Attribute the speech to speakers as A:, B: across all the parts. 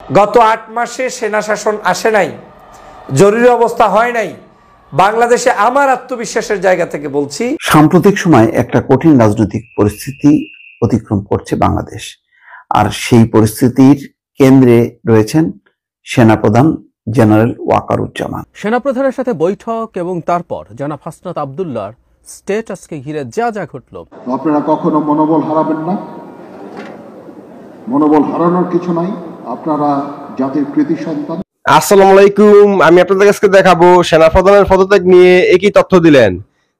A: গত ৮ মাসে সেনা শাসন আসে নাই, জরুরি অবস্থা হয় নাই। বাংলাদেশে আমার আত্মবিশ্বাসের জায়গা থেকে বলছি,
B: সাম্প্রতিক সময় একটা কঠিন রাজনৈতিক পরিস্থিতি অতিক্রম করছে বাংলাদেশ। আর সেই পরিস্থিতির কেন্দ্রে রয়েছেন সেনাপ্রধান জেনারেল ওয়াকারুজ্জামান।
C: সেনাপ্রধানের সাথে বৈঠক এবং তারপর জনাব হাসনাত আব্দুল্লাহর স্ট্যাটাসকে ঘিরে যা যা ঘটল।
D: আপনারা কখনো মনোবল হারাবেন না, মনোবল হারানোর কিছু নাই, আপনারা জাতির কৃতি সন্তান।
E: আসসালামু আলাইকুম, আমি আপনাদের কাছে দেখাবো সেনাপ্রধানের পদত্যাগ নিয়ে একই তথ্য দিলেন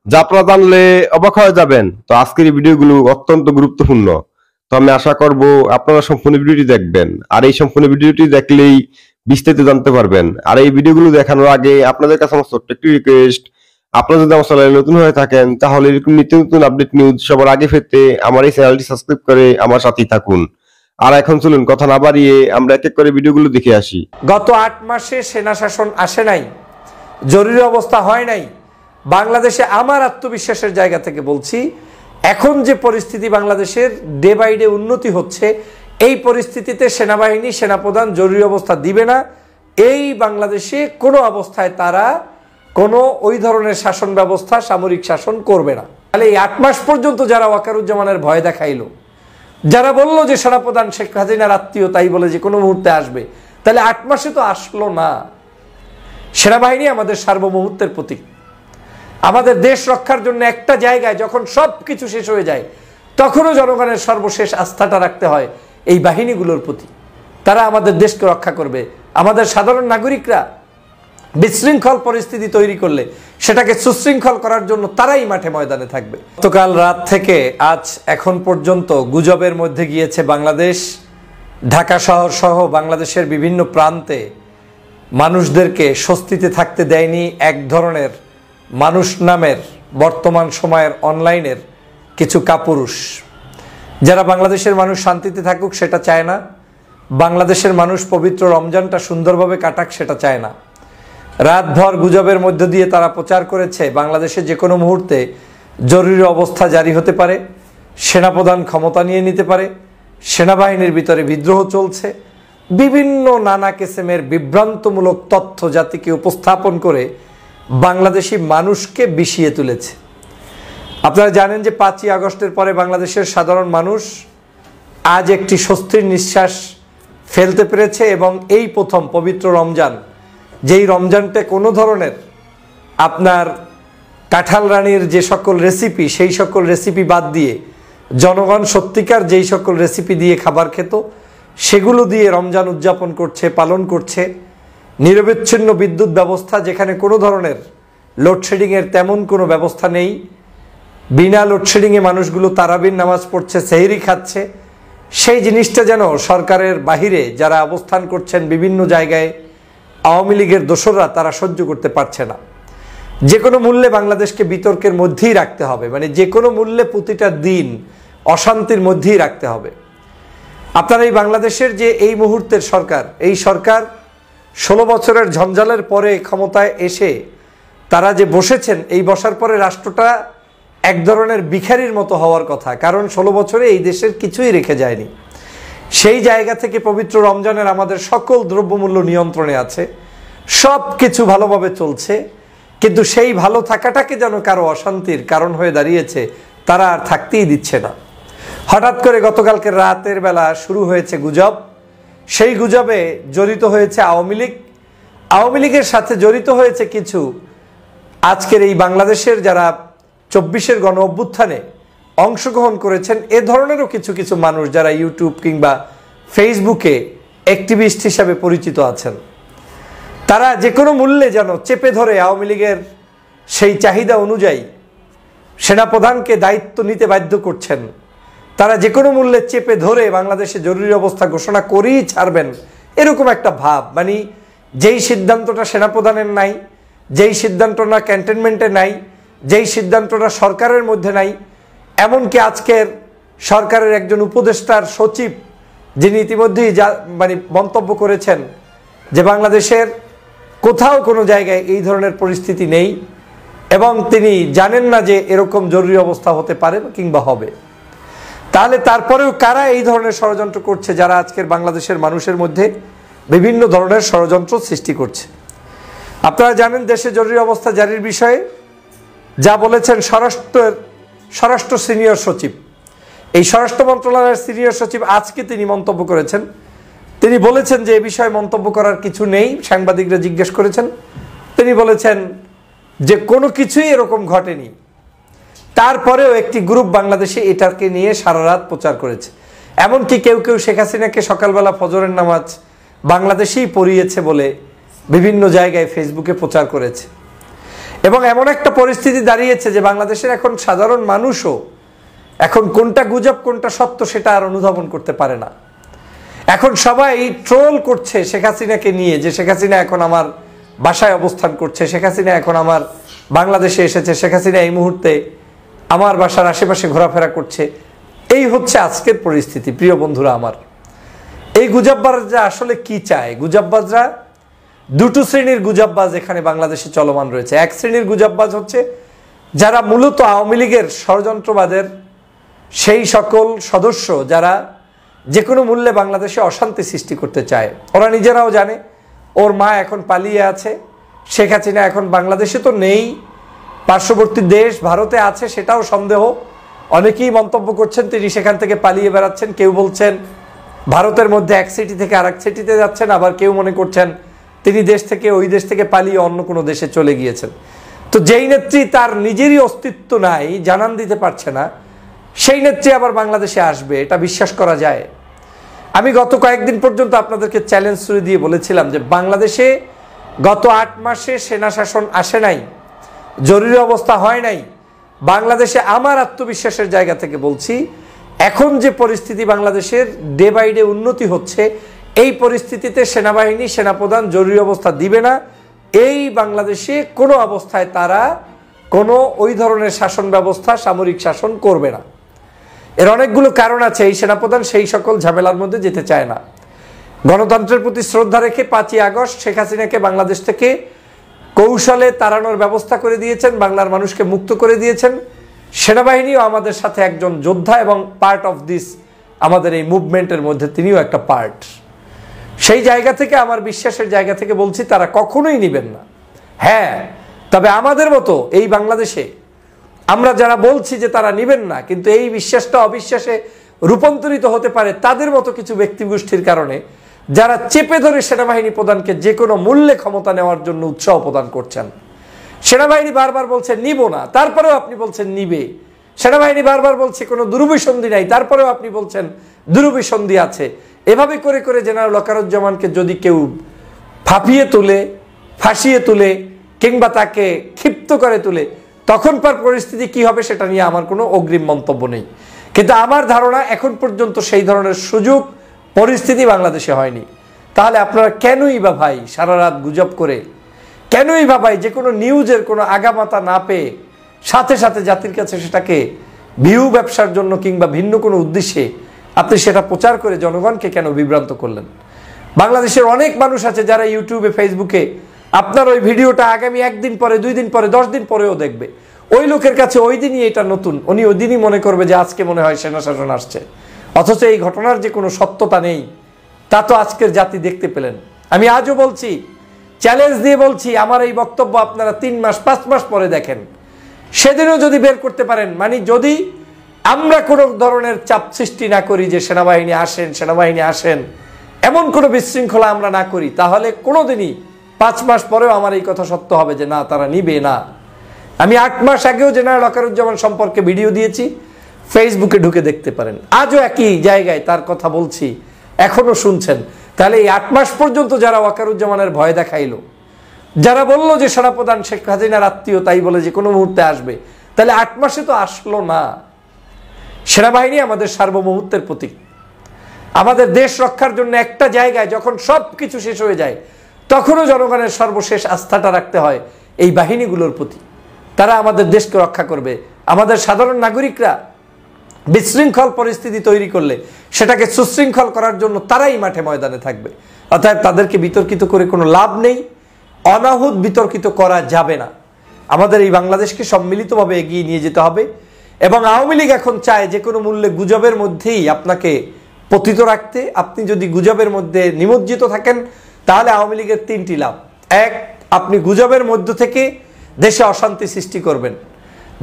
E: যা আপনারা জানলে অবাক হয়ে যাবেন। তো আজকের এই ভিডিওগুলো অত্যন্ত গুরুত্বপূর্ণ, তো আমি আশা করব আপনারা সম্পূর্ণ ভিডিওটি দেখবেন। আর এই সম্পূর্ণ ভিডিওটি দেখলেই বিস্তারিত জানতে পারবেন। আর এই ভিডিওগুলো দেখানোর আগে আপনাদের কাছে আমার ছোট্ট একটি রিকোয়েস্ট, আপনারা যদি আমার চ্যানেলে নতুন হয়ে থাকেন তাহলে এরকম নিত্য নতুন আপডেট নিউজ সবার আগে পেতে আমার এই চ্যানেলটি সাবস্ক্রাইব করে আমার সাথেই থাকুন। আর এখন চলুন কথা না বাড়িয়ে আমরা এক এক করে ভিডিওগুলো দেখে আসি।
A: গত ৮ মাসে সেনা শাসন আসে নাই, জরুরি অবস্থা হয় নাই। বাংলাদেশে আমার আত্মবিশ্বাসের জায়গা থেকে বলছি, এখন যে পরিস্থিতি বাংলাদেশের ডে বাই ডে উন্নতি হচ্ছে, এই পরিস্থিতিতে সেনাবাহিনী সেনাপ্রধান জরুরি অবস্থা দিবে না। এই বাংলাদেশে কোনো অবস্থায় তারা কোনো ওই ধরনের শাসন ব্যবস্থা, সামরিক শাসন করবে না। তাহলে এই ৮ মাস পর্যন্ত যারা ওয়াকারুজ্জামানের ভয় দেখাইলো, যারা বলল যে সেনাপ্রধান শেখ হাসিনার আত্মীয় তাই বলে যে কোনো মুহূর্তে আসবে, তাহলে ৮ মাসে তো আসলো না। সেনাবাহিনী আমাদের সার্বভৌমত্বের প্রতীক। আমাদের দেশ রক্ষার জন্য একটা জায়গায় যখন সব কিছু শেষ হয়ে যায়, তখনও জনগণের সর্বশেষ আস্থাটা রাখতে হয় এই বাহিনীগুলোর প্রতি। তারা আমাদের দেশকে রক্ষা করবে। আমাদের সাধারণ নাগরিকরা বিশৃঙ্খল পরিস্থিতি তৈরি করলে সেটাকে সুশৃঙ্খল করার জন্য তারাই মাঠে ময়দানে থাকবে। গতকাল রাত থেকে আজ এখন পর্যন্ত গুজবের মধ্যে গিয়েছে বাংলাদেশ। ঢাকা শহর সহ বাংলাদেশের বিভিন্ন প্রান্তে মানুষদেরকে স্বস্তিতে থাকতে দেয়নি এক ধরনের মানুষ নামের বর্তমান সময়ের অনলাইনের কিছু কাপুরুষ, যারা বাংলাদেশের মানুষ শান্তিতে থাকুক সেটা চায় না, বাংলাদেশের মানুষ পবিত্র রমজানটা সুন্দরভাবে কাটাক সেটা চায় না। রাতভর গুজবের মধ্য দিয়ে তারা প্রচার করেছে বাংলাদেশে যে কোনো মুহূর্তে জরুরি অবস্থা জারি হতে পারে, সেনাপ্রধান ক্ষমতা নিয়ে নিতে পারে, সেনাবাহিনীর ভিতরে বিদ্রোহ চলছে। বিভিন্ন নানা কিসিমের বিভ্রান্তমূলক তথ্য জাতিকে উপস্থাপন করে বাংলাদেশি মানুষকে বিষিয়ে তুলেছে। আপনারা জানেন যে ৫ই আগস্টের পরে বাংলাদেশের সাধারণ মানুষ আজ একটি স্বস্তির নিঃশ্বাস ফেলতে পেরেছে এবং এই প্রথম পবিত্র রমজান, যেই রমজানটা কোনো ধরনের আপনার কাঁঠাল রানীর যে সকল রেসিপি, সেই সকল রেসিপি বাদ দিয়ে জনগণ সত্যিকার যেই সকল রেসিপি দিয়ে খাবার খেত সেগুলো দিয়ে রমজান উদযাপন করছে, পালন করছে। নিরবিচ্ছিন্ন বিদ্যুৎ ব্যবস্থা, যেখানে কোনো ধরনের লোডশেডিংয়ের তেমন কোনো ব্যবস্থা নেই। বিনা লোডশেডিংয়ে মানুষগুলো তারাবির নামাজ পড়ছে, সেহরি খাচ্ছে। সেই জিনিসটা যেন সরকারের বাহিরে যারা অবস্থান করছেন বিভিন্ন জায়গায়, আওয়ামী লীগের দোসররা, তারা সহ্য করতে পারছে না। যে কোনো মূল্যে বাংলাদেশকে বিতর্কের মধ্যেই রাখতে হবে, মানে যে কোনো মূল্যে প্রতিটা দিন অশান্তির মধ্যেই রাখতে হবে। আপনারা এই বাংলাদেশের যে এই মুহূর্তের সরকার, এই সরকার 16 বছরের ঝঞ্ঝালের পরে ক্ষমতায় এসে তারা যে বসেছেন, এই বসার পরে রাষ্ট্রটা এক ধরনের ভিখারির মতো হওয়ার কথা, কারণ 16 বছরে এই দেশের কিছুই রেখে যায়নি। সেই জায়গা থেকে পবিত্র রমজানের আমাদের সকল দ্রব্যমূল্য নিয়ন্ত্রণে আছে, সব কিছু ভালোভাবে চলছে, কিন্তু সেই ভালো থাকাটাকে যেন কারো অশান্তির কারণ হয়ে দাঁড়িয়েছে, তারা আর থাকতেই দিচ্ছে না। হঠাৎ করে গতকালকে রাতের বেলা শুরু হয়েছে গুজব। সেই গুজবে জড়িত হয়েছে আওয়ামী লীগ, আওয়ামী লীগের সাথে জড়িত হয়েছে কিছু আজকের এই বাংলাদেশের যারা 24-এর গণ অভ্যুত্থানে অংশগ্রহণ করেছেন এ ধরনেরও কিছু কিছু মানুষ, যারা ইউটিউব কিংবা ফেসবুকে অ্যাক্টিভিস্ট হিসাবে পরিচিত আছেন। তারা যে কোনো মূল্যে যেন চেপে ধরে আওয়ামী লীগের সেই চাহিদা অনুযায়ী সেনাপ্রধানকে দায়িত্ব নিতে বাধ্য করছেন। তারা যে কোনো মূল্যে চেপে ধরে বাংলাদেশে জরুরি অবস্থা ঘোষণা করেই ছাড়বেন, এরকম একটা ভাব। মানে যেই সিদ্ধান্তটা সেনাপ্রধানের নাই, যেই সিদ্ধান্তটা ক্যান্টনমেন্টে নাই, যেই সিদ্ধান্তটা সরকারের মধ্যে নাই, এমনকি আজকের সরকারের একজন উপদেষ্টার সচিব, যিনি ইতিমধ্যেই মন্তব্য করেছেন যে বাংলাদেশের কোথাও কোনো জায়গায় এই ধরনের পরিস্থিতি নেই এবং তিনি জানেন না যে এরকম জরুরি অবস্থা হতে পারে কিংবা হবে। তাহলে তারপরেও কারা এই ধরনের ষড়যন্ত্র করছে, যারা আজকের বাংলাদেশের মানুষের মধ্যে বিভিন্ন ধরনের ষড়যন্ত্র সৃষ্টি করছে। আপনারা জানেন দেশে জরুরি অবস্থা জারির বিষয়ে যা বলেছেন স্বরাষ্ট্র সিনিয়র সচিব, এই স্বরাষ্ট্র মন্ত্রণালয়ের সিনিয়র সচিব আজকে তিনি মন্তব্য করেছেন। তিনি বলেছেন যে এ বিষয়ে মন্তব্য করার কিছু নেই। সাংবাদিকরা জিজ্ঞেস করেছেন, তিনি বলেছেন যে কোনো কিছুই এরকম ঘটেনি। তারপরেও একটি গ্রুপ বাংলাদেশে এটাকে নিয়ে সারা রাত প্রচার করেছে। এমনকি কেউ কেউ শেখ হাসিনাকে সকালবেলা ফজরের নামাজ বাংলাদেশেই পড়িয়েছে বলে বিভিন্ন জায়গায় ফেসবুকে প্রচার করেছে। এবং এমন একটা পরিস্থিতি দাঁড়িয়েছে যে বাংলাদেশের এখন সাধারণ মানুষও এখন কোনটা গুজব কোনটা সত্য সেটা আর অনুধাবন করতে পারে না। এখন সবাই ট্রোল করছে শেখ হাসিনাকে নিয়ে, যে শেখ হাসিনা এখন আমার বাসায় অবস্থান করছে, শেখ হাসিনা এখন আমার বাংলাদেশে এসেছে, শেখ হাসিনা এই মুহূর্তে আমার বাসার আশেপাশে ঘোরাফেরা করছে। এই হচ্ছে আজকের পরিস্থিতি। প্রিয় বন্ধুরা আমার, এই গুজববাজরা আসলে কি চায়? গুজববাজরা দুটো শ্রেণীর গুজববাজ এখানে বাংলাদেশে চলমান রয়েছে। এক শ্রেণীর গুজববাজ হচ্ছে যারা মূলত আওয়ামী লীগের ষড়যন্ত্রবাদের সেই সকল সদস্য যারা যে কোনো মূল্যে বাংলাদেশে অশান্তি সৃষ্টি করতে চায়। ওরা নিজেরাও জানে ওর মা এখন পালিয়ে আছে, শেখ হাসিনা এখন বাংলাদেশে তো নেই, পার্শ্ববর্তী দেশ ভারতে আছে সেটাও সন্দেহ। অনেকেই মন্তব্য করছেন তিনি সেখান থেকে পালিয়ে বেড়াচ্ছেন, কেউ বলছেন ভারতের মধ্যে এক সিটি থেকে আরেক সিটিতে যাচ্ছেন, আবার কেউ মনে করছেন তিনি ওই দেশ থেকে পালিয়ে অন্য কোনো দেশে চলে গিয়েছেন। তো যেই নেত্রী তার নিজেরই অস্তিত্ব নাই, জানান দিতে পারছে না, সেই নেত্রী আবার বাংলাদেশে আসবে, এটা বিশ্বাস করা যায়? আমি গত কয়েকদিন পর্যন্ত আপনাদেরকে চ্যালেঞ্জ ছুড়ে দিয়ে বলেছিলাম যে বাংলাদেশে গত 8 মাসে সেনা শাসন আসে নাই, জরুরি অবস্থা হয় নাই। বাংলাদেশে আমার আত্মবিশ্বাসের জায়গা থেকে বলছি, এখন যে পরিস্থিতি বাংলাদেশের ডে বাই ডে উন্নতি হচ্ছে, এই পরিস্থিতিতে সেনাবাহিনী সেনাপ্রধান জরুরি অবস্থা দিবে না। এই বাংলাদেশে কোনো অবস্থায় তারা কোনো ওই ধরনের শাসন ব্যবস্থা সামরিক শাসন করবে না। এর অনেকগুলো কারণ আছে। এই সেনাপ্রধান সেই সকল ঝামেলার মধ্যে যেতে চায় না। গণতন্ত্রের প্রতি শ্রদ্ধা রেখে 5ই আগস্ট শেখ হাসিনাকে বাংলাদেশ থেকে কৌশলে তাড়ানোর ব্যবস্থা করে দিয়েছেন, বাংলার মানুষকে মুক্ত করে দিয়েছেন। সেনাবাহিনীও আমাদের সাথে একজন যোদ্ধা এবং পার্ট অফ দিস, আমাদের এই মুভমেন্টের মধ্যে তিনিও একটা পার্ট। সেই জায়গা থেকে আমার বিশ্বাসের জায়গা থেকে বলছি তারা কখনোই নিবেন না। হ্যাঁ, তবে আমাদের মতো এই বাংলাদেশে আমরা যারা বলছি যে তারা নিবেন না, কিন্তু এই বিশ্বাসটা অবিশ্বাসে রূপান্তরিত হতে পারে তাদের মতো কিছু ব্যক্তিগোষ্ঠীর কারণে, যারা চেপে ধরে সেনাবাহিনী প্রধানকে যে কোনো মূল্যে ক্ষমতা নেওয়ার জন্য উৎসাহ প্রদান করছেন। সেনাবাহিনী বারবার বলছে নিব না, তারপরেও আপনি বলছেন নিবে। সেনাবাহিনী বারবার বলছে কোনো দুরভিসন্ধি নাই, তারপরেও আপনি বলছেন দুরভিসন্ধি আছে। এভাবে করে করে জেনারেল ওয়াকারুজ্জামানকে যদি কেউ ফাঁপিয়ে তুলে, ফাঁসিয়ে তুলে কিংবা তাকে ক্ষিপ্ত করে তুলে, তখনকার পরিস্থিতি কি হবে সেটা নিয়ে আমার কোনো অগ্রিম মন্তব্য নেই। কিন্তু আমার ধারণা এখন পর্যন্ত সেই ধরনের সুযোগ পরিস্থিতি বাংলাদেশে হয়নি। তাহলে আপনারা কেনই বা ভাই সারা রাত গুজব করে, কেনই বা ভাই যে কোনো নিউজের কোনো আগামাতা না পেয়ে সাথে সাথে জাতির কাছে সেটাকে ভিউ ব্যবসার জন্য কিংবা ভিন্ন কোনো উদ্দেশ্যে আপনি সেটা প্রচার করে জনগণকে কেন বিভ্রান্ত করলেন? বাংলাদেশের অনেক মানুষ আছে যারা ইউটিউবে, ফেসবুকে আপনার ওই ভিডিওটা আগামী 1 দিন পরে, 2 দিন পরে, 10 দিন পরেও দেখবে। ওই লোকের কাছে ওই দিনই এটা নতুন, উনি ওই দিনই মনে করবে যে আজকে মনে হয় সেনা শাসন আসছে, অথচ এই ঘটনার যে কোনো সত্যতা নেই তা তো আজকের জাতি দেখতে পেলেন। আমি আজও বলছি, চ্যালেঞ্জ দিয়ে বলছি, আমার এই বক্তব্য আপনারা 3 মাস 5 মাস পরে দেখেন, সেদিনও যদি বের করতে পারেন, মানে যদি আমরা কোনো ধরনের চাপ সৃষ্টি না করি যে সেনাবাহিনী আসেন, সেনাবাহিনী আসেন, এমন কোনো বিশৃঙ্খলা আমরা না করি, তাহলে কোনোদিনই 5 মাস পরেও আমার এই কথা সত্য হবে যে না, তারা নিবে না। আমি 8 মাস আগেও জেনারেল ওয়াকারুজ্জামান সম্পর্কে ভিডিও দিয়েছি, ফেসবুকে ঢুকে দেখতে পারেন। আজও একই জায়গায় তার কথা বলছি, এখনো শুনছেন। তাহলে এই 8 মাস পর্যন্ত যারা ওয়াকারুজ্জামানের ভয় দেখাইলো, যারা বলল যে সেনাপ্রধান শেখ হাসিনার আত্মীয় তাই বলে যে কোনো মুহূর্তে আসবে, তাহলে 8 মাসে তো আসলো না। সেনাবাহিনী আমাদের সার্বভৌমত্বের প্রতীক। আমাদের দেশ রক্ষার জন্য একটা জায়গায় যখন সব কিছু শেষ হয়ে যায়, তখনও জনগণের সর্বশেষ আস্থাটা রাখতে হয় এই বাহিনীগুলোর প্রতি। তারা আমাদের দেশকে রক্ষা করবে। আমাদের সাধারণ নাগরিকরা বিশৃঙ্খল পরিস্থিতি তৈরি করলে সেটাকে সুশৃঙ্খল করার জন্য তারাই মাঠে ময়দানে থাকবে। অর্থাৎ তাদেরকে বিতর্কিত করে কোনো লাভ নেই, অনাহুত বিতর্কিত করা যাবে না। আমাদের এই বাংলাদেশকে সম্মিলিতভাবে এগিয়ে নিয়ে যেতে হবে। এবং আওয়ামী লীগ এখন চায় যে কোনো মূল্যে গুজবের মধ্যেই আপনাকে পতিত রাখতে। আপনি যদি গুজবের মধ্যে নিমজ্জিত থাকেন তাহলে আওয়ামী লীগের 3টি লাভ। 1, আপনি গুজবের মধ্য থেকে দেশে অশান্তি সৃষ্টি করবেন।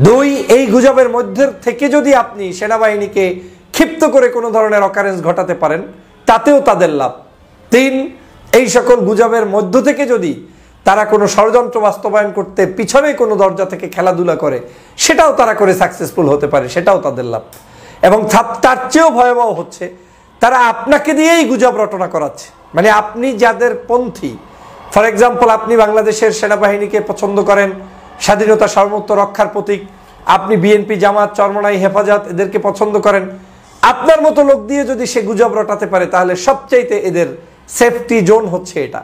A: 2, এই গুজবের মধ্যে থেকে যদি আপনি সেনাবাহিনীকে ক্ষিপ্ত করে কোনো ধরনের অকারেন্স ঘটাতে পারেন তাতেও তাদের লাভ। 3, এই সকল গুজবের মধ্য থেকে যদি তারা কোনো ষড়যন্ত্র বাস্তবায়ন করতে পিছনে কোনো দরজা থেকে খেলাধুলা করে সেটাও তারা করে সাকসেসফুল হতে পারে, সেটাও তাদের লাভ। এবং তার চেয়েও ভয়াবহ হচ্ছে তারা আপনাকে দিয়েই গুজব রটনা করাচ্ছে। মানে আপনি যাদের পন্থী, ফর এক্সাম্পল আপনি বাংলাদেশের সেনাবাহিনীকে পছন্দ করেন, স্বাধীনতা সার্বভৌমত্ব রক্ষার প্রতীক, আপনি বিএনপি, জামাত, চরমনাই, হেফাজত এদেরকে পছন্দ করেন, আপনার মতো লোক দিয়ে যদি সে গুজব রটাতে পারে তাহলে সবচাইতে এদের সেফটি জোন হচ্ছে এটা।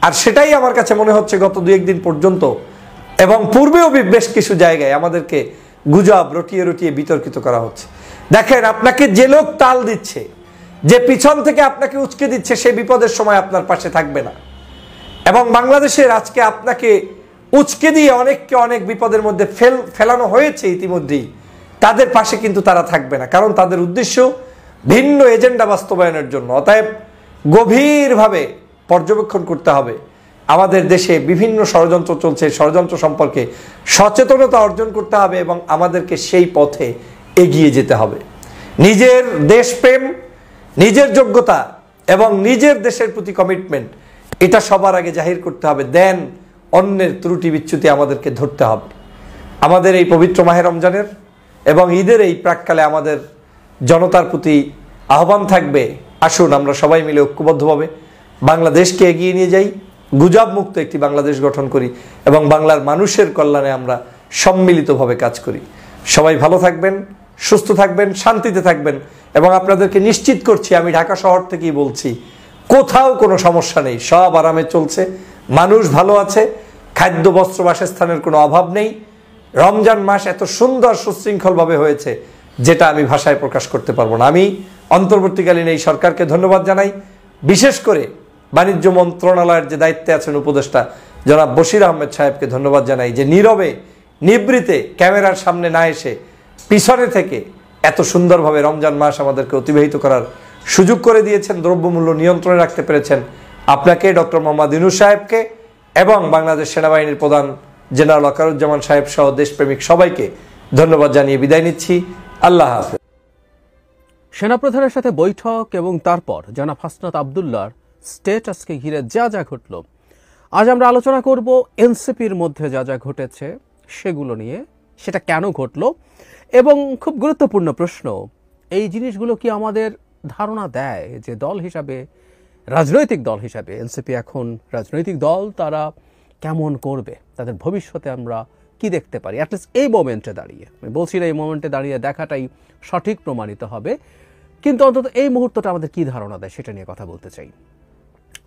A: আর সেটাই আমার কাছে মনে হচ্ছে গত 2-1 দিন পর্যন্ত এবং পূর্বেও বেশ কিছু জায়গায় আমাদেরকে গুজব রটিয়ে রটিয়ে বিতর্কিত করা হচ্ছে। দেখেন, আপনাকে যে লোক তাল দিচ্ছে, যে পিছন থেকে আপনাকে উচকে দিচ্ছে, সে বিপদের সময় আপনার পাশে থাকবে না। এবং বাংলাদেশের আজকে আপনাকে উচকে দিয়ে অনেককে অনেক বিপদের মধ্যে ফেলানো হয়েছে ইতিমধ্যেই, তাদের পাশে কিন্তু তারা থাকবে না, কারণ তাদের উদ্দেশ্য ভিন্ন এজেন্ডা বাস্তবায়নের জন্য। অতএব গভীরভাবে পর্যবেক্ষণ করতে হবে আমাদের দেশে বিভিন্ন ষড়যন্ত্র চলছে, ষড়যন্ত্র সম্পর্কে সচেতনতা অর্জন করতে হবে এবং আমাদেরকে সেই পথে এগিয়ে যেতে হবে। নিজের দেশপ্রেম, নিজের যোগ্যতা এবং নিজের দেশের প্রতি কমিটমেন্ট এটা সবার আগে জাহির করতে হবে, দেন অন্যের ত্রুটি বিচ্যুতি আমাদেরকে ধরতে হবে। আমাদের এই পবিত্র মাহে রমজানের এবং ঈদের এই প্রাককালে আমাদের জনতার প্রতি আহ্বান থাকবে, আসুন আমরা সবাই মিলে ঐক্যবদ্ধভাবে বাংলাদেশকে এগিয়ে নিয়ে যাই, গুজব মুক্ত একটি বাংলাদেশ গঠন করি এবং বাংলার মানুষের কল্যাণে আমরা সম্মিলিতভাবে কাজ করি। সবাই ভালো থাকবেন, সুস্থ থাকবেন, শান্তিতে থাকবেন এবং আপনাদেরকে নিশ্চিত করছি, আমি ঢাকা শহর থেকেই বলছি, কোথাও কোনো সমস্যা নেই, সব আরামে চলছে, মানুষ ভালো আছে, খাদ্য, বস্ত্র, বাসস্থানের কোনো অভাব নেই। রমজান মাস এত সুন্দর সুশৃঙ্খলভাবে হয়েছে যেটা আমি ভাষায় প্রকাশ করতে পারবো না। আমি অন্তর্বর্তীকালীন এই সরকারকে ধন্যবাদ জানাই, বিশেষ করে বাণিজ্য মন্ত্রণালয়ের যে দায়িত্বে আছেন উপদেষ্টা জনাব বশির আহমেদ সাহেবকে ধন্যবাদ জানাই, যে নীরবে নিবৃতে ক্যামেরার সামনে না এসে পিছনে থেকে এত সুন্দরভাবে রমজান মাস আমাদেরকে অতিবাহিত করার সুযোগ করে দিয়েছেন, দ্রব্যমূল্য নিয়ন্ত্রণে রাখতে পেরেছেন। আপনাকে, ডক্টর মোহাম্মদ ইউনূস সাহেবকে এবং বাংলাদেশ সেনাবাহিনীর প্রধান জেনারেল ওয়াকারুজ্জামান সাহেব সহ দেশপ্রেমিক সবাইকে ধন্যবাদ জানিয়ে বিদায় নিচ্ছি। আল্লাহ হাফেজ।
C: সেনাপ্রধানের সাথে বৈঠক এবং তারপর জনাব হাসনাত আবদুল্লাহর স্ট্যাটাসকে ঘিরে যা যা ঘটল, আজ আমরা আলোচনা করব এনসিপির মধ্যে যা যা ঘটেছে সেগুলো নিয়ে, সেটা কেন ঘটল এবং খুব গুরুত্বপূর্ণ প্রশ্ন, এই জিনিসগুলো কি আমাদের ধারণা দেয় যে দল হিসাবে, রাজনৈতিক দল হিসাবে এনসিপি এখন রাজনৈতিক দল, তারা কেমন করবে, তাদের ভবিষ্যতে আমরা কি দেখতে পারি। অ্যাটলিস্ট এই মোমেন্টে দাঁড়িয়ে, আমি বলছি না এই মোমেন্টে দাঁড়িয়ে দেখাটাই সঠিক প্রমাণিত হবে, কিন্তু অন্তত এই মুহূর্তটা আমাদের কি ধারণা দেয় সেটা নিয়ে কথা বলতে চাই।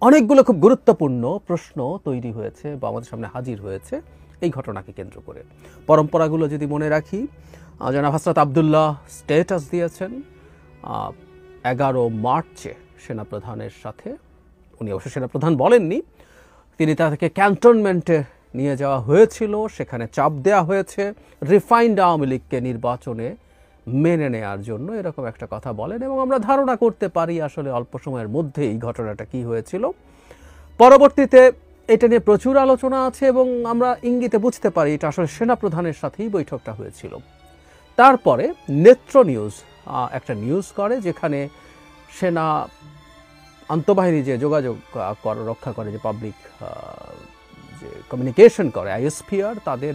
C: অনেকগুলো খুব গুরুত্বপূর্ণ প্রশ্ন তৈরি হয়েছে বা আমাদের সামনে হাজির হয়েছে এই ঘটনাকে কেন্দ্র করে। পরম্পরাগুলো যদি মনে রাখি, জনাব হাসনাত আবদুল্লাহ স্ট্যাটাস দিয়েছেন 11 মার্চে সেনাপ্রধানের সাথে, উনি অবশ্য সেনাপ্রধান বলেননি, তিনি তাদেরকে ক্যান্টনমেন্টে নিয়ে যাওয়া হয়েছিল, সেখানে চাপ দেওয়া হয়েছে রিফাইন্ড আওয়ামী লীগকে নির্বাচনে মেনে নেওয়ার জন্য, এরকম একটা কথা বলেন এবং আমরা ধারণা করতে পারি আসলে অল্প সময়ের মধ্যে এই ঘটনাটা কি হয়েছিল। পরবর্তীতে এটা নিয়ে প্রচুর আলোচনা আছে এবং আমরা ইঙ্গিতে বুঝতে পারি এটা আসলে সেনাপ্রধানের সাথেই বৈঠকটা হয়েছিল। তারপরে নেত্র নিউজ একটা নিউজ করে, যেখানে সেনা আন্তঃবাহিনী যে যোগাযোগ রক্ষা করে, যে পাবলিক যে কমিউনিকেশন করে আইএসপিআর, তাদের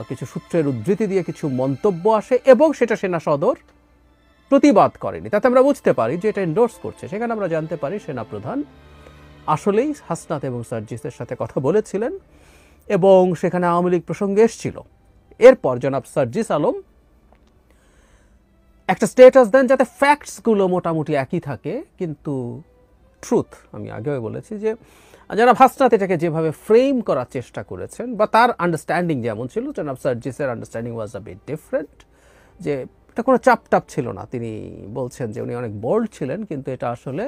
C: কিছু সূত্রের উদ্ধৃতি দিয়ে কিছু মন্তব্য আসে এবং সেটা সেনা সদর প্রতিবাদ করেনি। তাতে আমরা বুঝতে পারি যে এটা এন্ডোর্স করছে। সেখানে আমরা জানতে পারি সেনাপ্রধান আসলেই হাসনাত এবং সার্জিসের সাথে কথা বলেছিলেন এবং সেখানে আওয়ামী লীগ প্রসঙ্গে এসেছিল। এরপর জনাব সার্জিস আলম একটা স্ট্যাটাস দেন যাতে ফ্যাক্টসগুলো মোটামুটি একই থাকে, কিন্তু ট্রুথ, আমি আগেও বলেছি যে জনাব হাসনাত এটাকে যেভাবে ফ্রেম করার চেষ্টা করেছেন বা তার আন্ডারস্ট্যান্ডিং যেমন ছিল, জনাব সার্জিসের understanding was a bit different, যে এটা কোনো চাপটাপ ছিল না। তিনি বলছেন যে উনি অনেক বোল্ড ছিলেন, কিন্তু এটা আসলে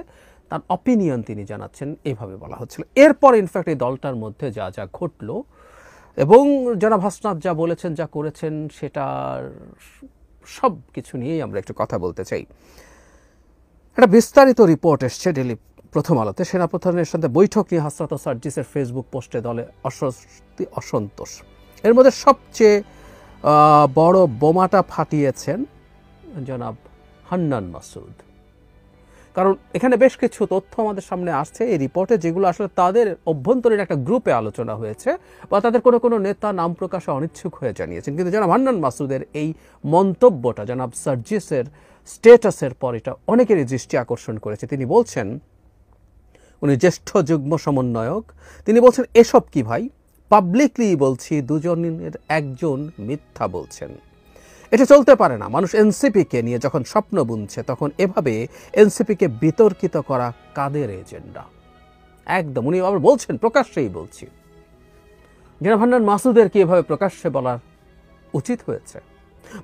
C: তার অপিনিয়ন তিনি জানাচ্ছেন, এইভাবে বলা হচ্ছিল। এরপর ইনফ্যাক্ট এই দলটার মধ্যে যা যা ঘটলো এবং জনাব হাসনাত যা বলেছেন, যা করেছেন, সেটার সব কিছু নিয়েই আমরা একটু কথা বলতে চাই। একটা বিস্তারিত রিপোর্ট এসছে ডেলি প্রথম আলোতে। সেনাপ্রধানের সাথে বৈঠক নিয়ে হাসনাত ও সার্জিসের ফেসবুক পোস্টে দলে অস্বস্তি অসন্তোষ। এর মধ্যে সবচেয়ে বড় বোমাটা ফাটিয়েছেন জনাব হান্নান মাসুদ। কারণ এখানে বেশ কিছু তথ্য আমাদের সামনে আসছে এই রিপোর্টে, যেগুলো আসলে তাদের অভ্যন্তরীণ একটা গ্রুপে আলোচনা হয়েছে বা তাদের কোনো কোনো নেতা নাম প্রকাশে অনিচ্ছুক হয়ে জানিয়েছেন। কিন্তু জনাব হান্নান মাসুদের এই মন্তব্যটা জনাব সার্জিসের স্ট্যাটাসের পর এটা অনেকেরই দৃষ্টি আকর্ষণ করেছে। তিনি বলছেন, উনি জ্যেষ্ঠ যুগ্ম সমন্বয়ক, তিনি বলছেন এসব কি ভাই, পাবলিকলি বলছি দুজনের একজন মিথ্যা বলছেন, এটা চলতে পারে না। মানুষ এনসিপিকে নিয়ে যখন স্বপ্ন বুনছে তখন এভাবে এনসিপিকে বিতর্কিত করা কাদের এজেন্ডা? একদম উনি আবার বলছেন, প্রকাশ্যেই বলছি। জনাব হান্নান মাসুদের কি এভাবে প্রকাশ্যে বলার উচিত হয়েছে?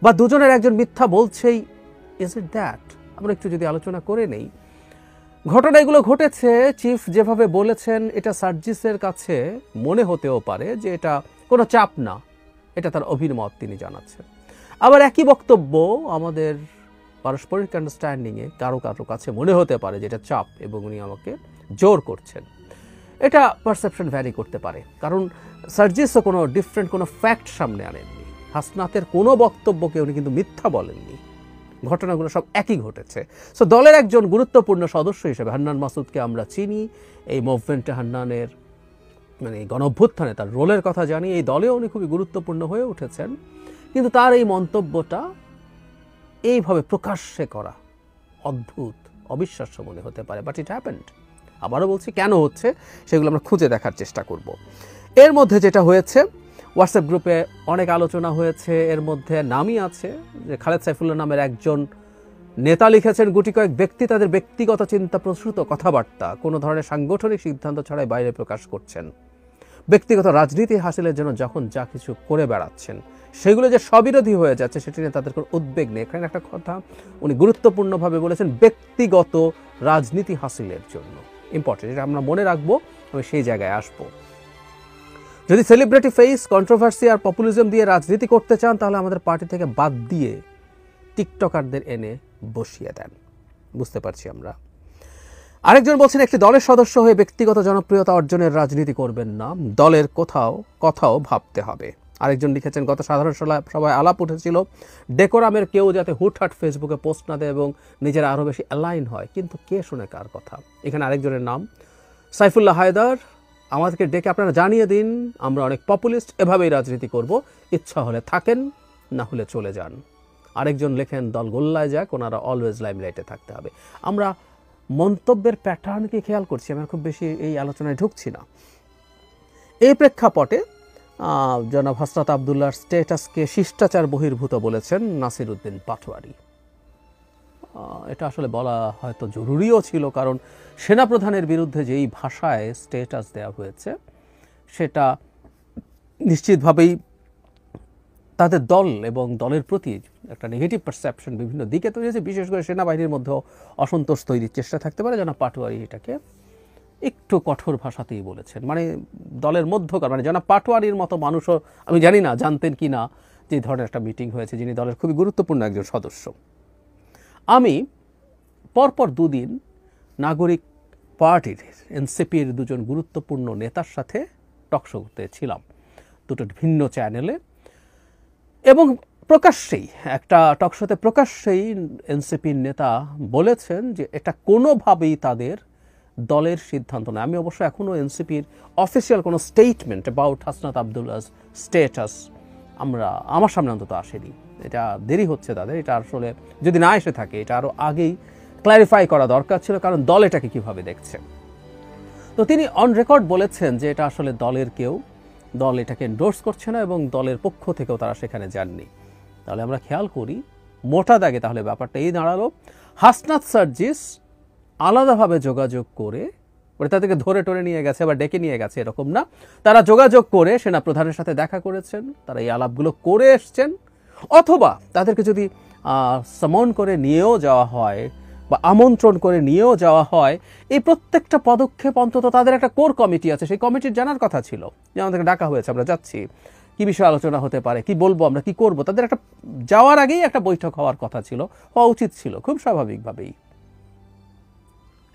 C: বা দুজনের একজন মিথ্যা বলছেই, ইজ ইট দ্যাট? আমরা একটু যদি আলোচনা করে নেই, ঘটনা এগুলো ঘটেছে, চিফ যেভাবে বলেছেন এটা সার্জিসের কাছে মনে হতেও পারে যে এটা কোনো চাপ না, এটা তার অভিমত তিনি জানাচ্ছেন। আবার একই বক্তব্য আমাদের পারস্পরিক আন্ডারস্ট্যান্ডিংয়ে কারো কারো কাছে মনে হতে পারে যে এটা চাপ এবং উনি আমাকে জোর করছেন। এটা পারসেপশন ভ্যারি করতে পারে, কারণ সার্জিসও কোনো ডিফারেন্ট কোনো ফ্যাক্ট সামনে আনেননি। হাসনাতের কোনো বক্তব্যকে উনি কিন্তু মিথ্যা বলেননি, ঘটনাগুলো সব একই ঘটেছে। সো দলের একজন গুরুত্বপূর্ণ সদস্য হিসেবে হান্নান মাসুদকে আমরা চিনি, এই মুভমেন্টে হান্নানের মানে গণ অভ্যুত্থানে তার রোলের কথা জানি, এই দলেও উনি খুবই গুরুত্বপূর্ণ হয়ে উঠেছেন। কিন্তু তার এই মন্তব্যটা এইভাবে প্রকাশ্যে করা অদ্ভুত, অবিশ্বাস্য মনে হতে পারে, বাট ইট হ্যাপেন্ড। আবারও বলছি, কেন হচ্ছে সেগুলো আমরা খুঁজে দেখার চেষ্টা করব। এর মধ্যে যেটা হয়েছে, হোয়াটসঅ্যাপ গ্রুপে অনেক আলোচনা হয়েছে, এর মধ্যে নামই আছে যে খালেদ সাইফুল্লাহ নামের একজন নেতা লিখেছেন, গুটি কয়েক ব্যক্তি তাদের ব্যক্তিগত চিন্তা প্রসূত কথাবার্তা কোনো ধরনের সাংগঠনিক সিদ্ধান্ত ছাড়াই বাইরে প্রকাশ করছেন, ব্যক্তিগত রাজনীতি হাসিলের জন্য যখন যা কিছু করে বেড়াচ্ছেন সেগুলো যে স্ববিরোধী হয়ে যাচ্ছে সেটি নিয়ে তাদের কোনো উদ্বেগ নেই। এখানে একটা কথা উনি গুরুত্বপূর্ণভাবে বলেছেন, ব্যক্তিগত রাজনীতি হাসিলের জন্য। ইম্পর্টেন্ট, এটা আমরা মনে রাখবো, আমি সেই জায়গায় আসবো। যদি সেলিব্রিটি ফেস, কন্ট্রোভার্সি আর পপুলিজম দিয়ে রাজনীতি করতে চান তাহলে আমাদের পার্টি থেকে বাদ দিয়ে টিকটকারদের এনে বসিয়ে দেন। বুঝতে পারছি আমরা। আরেকজন বলছেন, একটি দলের সদস্য হয়ে ব্যক্তিগত জনপ্রিয়তা অর্জনের রাজনীতি করবেন না, দলের কথাও ভাবতে হবে। আরেকজন লিখেছেন, গত সাধারণ সভায় আলাপ উঠেছিল ডেকোরামের কেউ যাতে হুটহাট ফেসবুকে পোস্ট না দেয় এবং নিজেরা আরও বেশি অ্যালাইন হয়, কিন্তু কে শুনে কার কথা? এখানে আরেকজনের নাম সাইফুল্লাহ হায়দার, আমাদেরকে ডেকে আপনারা জানিয়ে দিন, আমরা অনেক পপুলিস্ট, এভাবেই রাজনীতি করব, ইচ্ছা হলে থাকেন, না হলে চলে যান। আরেকজন লেখেন, দল গোল্লায় যাক, ওনারা অলওয়েজ লাইমলাইটে থাকতে হবে। আমরা মন্তব্যের প্যাটার্নকে খেয়াল করছি, আমরা খুব বেশি এই আলোচনায় ঢুকছি না। এই প্রেক্ষাপটে জনাব হাসনাত আবদুল্লাহর স্ট্যাটাসকে শিষ্টাচার বহির্ভূত বলেছেন নাসির উদ্দিন পাটোয়ারি। এটা আসলে বলা হয়তো জরুরিও ছিল, কারণ সেনাপ্রধানের বিরুদ্ধে যেই ভাষায় স্ট্যাটাস দেওয়া হয়েছে সেটা নিশ্চিতভাবেই তাদের দল এবং দলের প্রতি একটা নেগেটিভ পারসেপশন বিভিন্ন দিকে তৈরি হয়েছে, বিশেষ করে সেনাবাহিনীর মধ্যেও অসন্তোষ তৈরির চেষ্টা থাকতে পারে। জনাব পাটোয়ারি এটাকে একটু কঠোর ভাষাতেই বলেছেন, মানে দলের মধ্যকার, মানে জনাব পাটোয়ারির মতো মানুষও আমি জানি না জানতেন কি না যে ধরনের একটা মিটিং হয়েছে, যিনি দলের খুবই গুরুত্বপূর্ণ একজন সদস্য। আমি পরপর দুদিন নাগরিক পার্টির এনসিপির দুজন গুরুত্বপূর্ণ নেতার সাথে টকশোতে ছিলাম, দুটো ভিন্ন চ্যানেলে, এবং প্রকাশ্যেই একটা টকশোতে প্রকাশ্যেই এনসিপির নেতা বলেছেন যে এটা কোনোভাবেই তাদের দলের সিদ্ধান্ত নয়। আমি অবশ্য এখনও এনসিপির অফিসিয়াল কোনো স্টেটমেন্ট অ্যাবাউট হাসনাত আবদুল্লাহর স্ট্যাটাস আমার সামনে অন্তত আসেনি। এটা দেরি হচ্ছে তাদের, এটা আসলে যদি না এসে থাকে এটা আরও আগেই ক্ল্যারিফাই করা দরকার ছিল, কারণ দল এটাকে কীভাবে দেখছে। তো তিনি অন রেকর্ড বলেছেন যে এটা আসলে দলের কেউ, দল এটাকে এন্ডোর্স করছে না এবং দলের পক্ষ থেকেও তারা সেখানে যাননি। তাহলে আমরা খেয়াল করি মোটা দাগে তাহলে ব্যাপারটা এই দাঁড়ালো, হাসনাত সার্জিস আলাদাভাবে যোগাযোগ করে, ওরা তাদেরকে ধরে টরে নিয়ে গেছে বা ডেকে নিয়ে গেছে এরকম না, তারা যোগাযোগ করে সেনাপ্রধানের সাথে দেখা করেছেন, তারা এই আলাপগুলো করে এসছেন, অথবা তাদেরকে যদি সমন করে নিয়েও যাওয়া হয় বা আমন্ত্রণ করে নিয়েও যাওয়া হয়, এই প্রত্যেকটা পদক্ষেপ অন্তত তাদের একটা কোর কমিটি আছে, সেই কমিটির জানার কথা ছিল যে আমাদেরকে ডাকা হয়েছে, আমরা যাচ্ছি, কী বিষয়ে আলোচনা হতে পারে, কি বলবো আমরা, কি করব, তাদের একটা যাওয়ার আগেই একটা বৈঠক হওয়ার কথা ছিল, হওয়া উচিত ছিল খুব স্বাভাবিকভাবেই।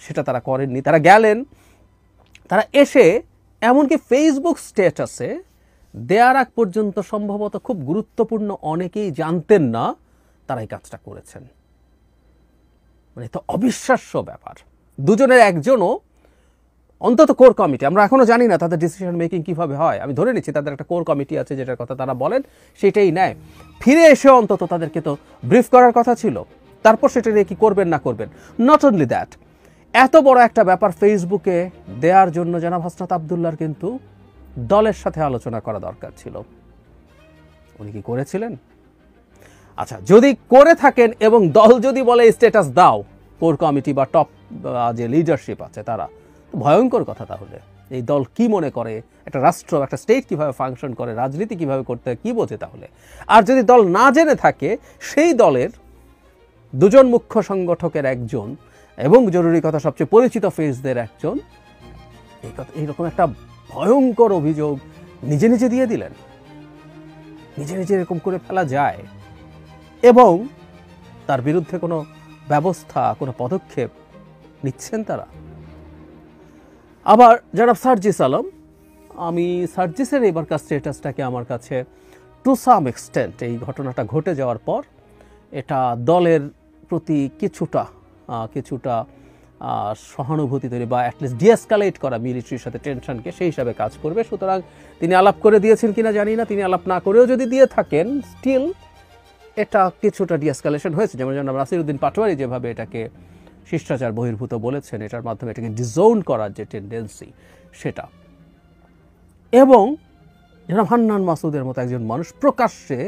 C: সেটা তারা করেননি। তারা গেলেন, তারা এসে এমনকি ফেসবুক স্ট্যাটাসে দেওয়ার আগ পর্যন্ত সম্ভবত খুব গুরুত্বপূর্ণ অনেকেই জানতেন না তারা এই কাজটা করেছেন। মানে তো অবিশ্বাস্য ব্যাপার। দুজনের একজনও অন্তত কোর কমিটি, আমরা এখনো জানি না তাদের ডিসিশন মেকিং কিভাবে হয়, আমি ধরে নিচ্ছি তাদের একটা কোর কমিটি আছে যেটার কথা তারা বলেন সেটাই নেয়। ফিরে এসে অন্তত তাদেরকে তো ব্রিফ করার কথা ছিল, তারপর সেটা নিয়ে কি করবেন না করবেন। নট অনলি দ্যাট, এত বড় একটা ব্যাপার ফেসবুকে দেওয়ার জন্য জনাব হাসনাত আবদুল্লাহর কিন্তু দলের সাথে আলোচনা করা দরকার ছিল। উনি কি করেছিলেন? আচ্ছা, যদি করে থাকেন এবং দল যদি বলে স্ট্যাটাস দাও, কোর কমিটি বা টপ যে লিডারশিপ আছে তারা, ভয়ঙ্কর কথা। তাহলে এই দল কি মনে করে, একটা রাষ্ট্র, একটা স্টেট কিভাবে ফাংশন করে, রাজনীতি কিভাবে করতে হয়, কি বোঝে তাহলে? আর যদি দল না জেনে থাকে, সেই দলের দুজন মুখ্য সংগঠকের একজন এবং জরুরি কথা সবচেয়ে পরিচিত ফেসদের একজন এইরকম একটা ভয়ঙ্কর অভিযোগ নিজে নিজে দিয়ে দিলেন। নিজে নিজে এরকম করে ফেলা যায় এবং তার বিরুদ্ধে কোনো ব্যবস্থা, কোনো পদক্ষেপ নিচ্ছেন তারা। আবার জনাব সার্জিস আলম, আমি সার্জিসের এবারকার স্ট্যাটাসটাকে আমার কাছে টু সাম এক্সটেন্ট, এই ঘটনাটা ঘটে যাওয়ার পর এটা দলের প্রতি কিছুটা সহানুভূতি তৈরি বা অ্যাটলিস্ট ডিএসকালেট করা মিলিটারির সাথে টেনশনকে, সেই হিসাবে কাজ করবে। সুতরাং তিনি আলাপ করে দিয়েছেন কিনা জানি না, তিনি আলাপ না করেও যদি দিয়ে থাকেন, স্টিল এটা কিছুটা ডিএসকালেশন হয়েছে। যেমন জনাব নাসিরউদ্দিন পাটোয়ারি যেভাবে এটাকে শিষ্টাচার বহির্ভূত বলেছেন, এটার মাধ্যমে এটাকে ডিজোন করার যে টেন্ডেন্সি সেটা। এবং জনাব হান্নান মাসুদের মতো একজন মানুষ প্রকাশ্যে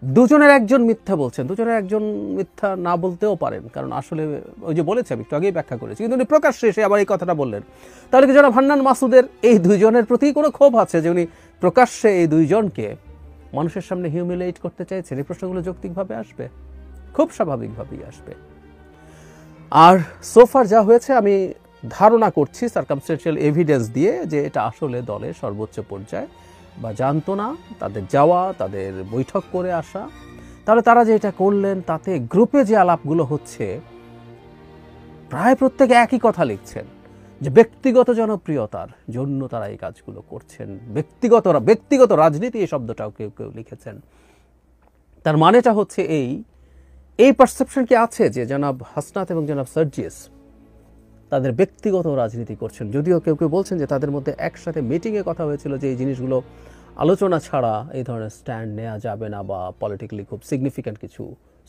C: দুজনের একজন মিথ্যা বলছেন, দুজনের একজন মিথ্যা না বলতেও পারেন, কারণ আসলে ওই যে বলেছি, আমি একটু আগেই ব্যাখ্যা করেছি, কিন্তু উনি প্রকাশ্যে এসে আবার এই কথাটা বললেন। তাহলে কি জনাব হান্নান মাসুদের এই দুইজনের প্রতি কোনো ক্ষোভ আছে যে উনি প্রকাশ্যে এই দুইজনকে মানুষের সামনে হিউমিলেট করতে চাইছেন? এই প্রশ্নগুলো যৌক্তিকভাবে আসবে, খুব স্বাভাবিকভাবেই আসবে। আর সোফার যা হয়েছে, আমি ধারণা করছি সার্কামস্টেন্সিয়াল এভিডেন্স দিয়ে যে এটা আসলে দলের সর্বোচ্চ পর্যায়ে বা জানতো না, তাদের যাওয়া, তাদের বৈঠক করে আসা। তাহলে তারা যে এটা করলেন, তাতে গ্রুপে যে আলাপগুলো হচ্ছে, প্রায় প্রত্যেকে একই কথা লিখছেন যে ব্যক্তিগত জনপ্রিয়তার জন্য তারা এই কাজগুলো করছেন। ব্যক্তিগত রাজনীতি এই শব্দটাও কেউ কেউ লিখেছেন। তার মানেটা হচ্ছে এই পারসেপশন কি আছে যে জনাব হাসনাত এবং জনাব সার্জিস তাদের ব্যক্তিগত রাজনীতি করছেন। যদিও কেউ কেউ বলছেন যে তাদের মধ্যে একসাথে মিটিংয়ে কথা হয়েছিল যে এই জিনিসগুলো আলোচনা ছাড়া এই ধরনের স্ট্যান্ড নেওয়া যাবে না বা পলিটিক্যালি খুব সিগনিফিক্যান্ট কিছু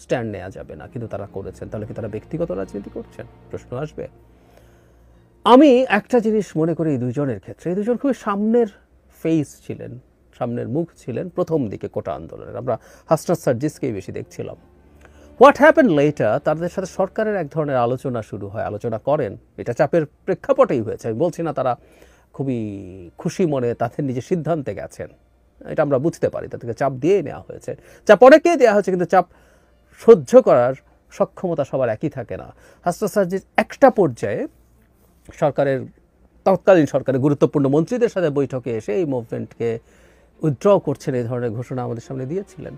C: স্ট্যান্ড নেওয়া যাবে না, কিন্তু তারা করেছেন। তাহলে কি তারা ব্যক্তিগত রাজনীতি করছেন? প্রশ্ন আসবে। আমি একটা জিনিস মনে করি এই দুইজনের ক্ষেত্রে, এই দুজন খুবই সামনের ফেস ছিলেন, সামনের মুখ ছিলেন প্রথম দিকে কোটা আন্দোলনের। আমরা হাসনাত সার্জিসকেই বেশি দেখছিলাম। হোয়াট হ্যাপেন লেটার, তাদের সাথে সরকারের এক ধরনের আলোচনা শুরু হয়, আলোচনা করেন, এটা চাপের প্রেক্ষাপটেই হয়েছে। আমি বলছি না তারা খুবই খুশি মনে তাদের নিজের সিদ্ধান্তে গেছেন, এটা আমরা বুঝতে পারি, তাদেরকে চাপ দিয়েই নেওয়া হয়েছে। চাপ অনেকেই দেওয়া হয়েছে, কিন্তু চাপ সহ্য করার সক্ষমতা সবার একই থাকে না। হাসনাত সার্জিস একটা পর্যায়ে তৎকালীন সরকারের গুরুত্বপূর্ণ মন্ত্রীদের সাথে বৈঠকে এসে এই মুভমেন্টকে উইথড্র করছেন, এই ধরনের ঘোষণা আমাদের সামনে দিয়েছিলেন,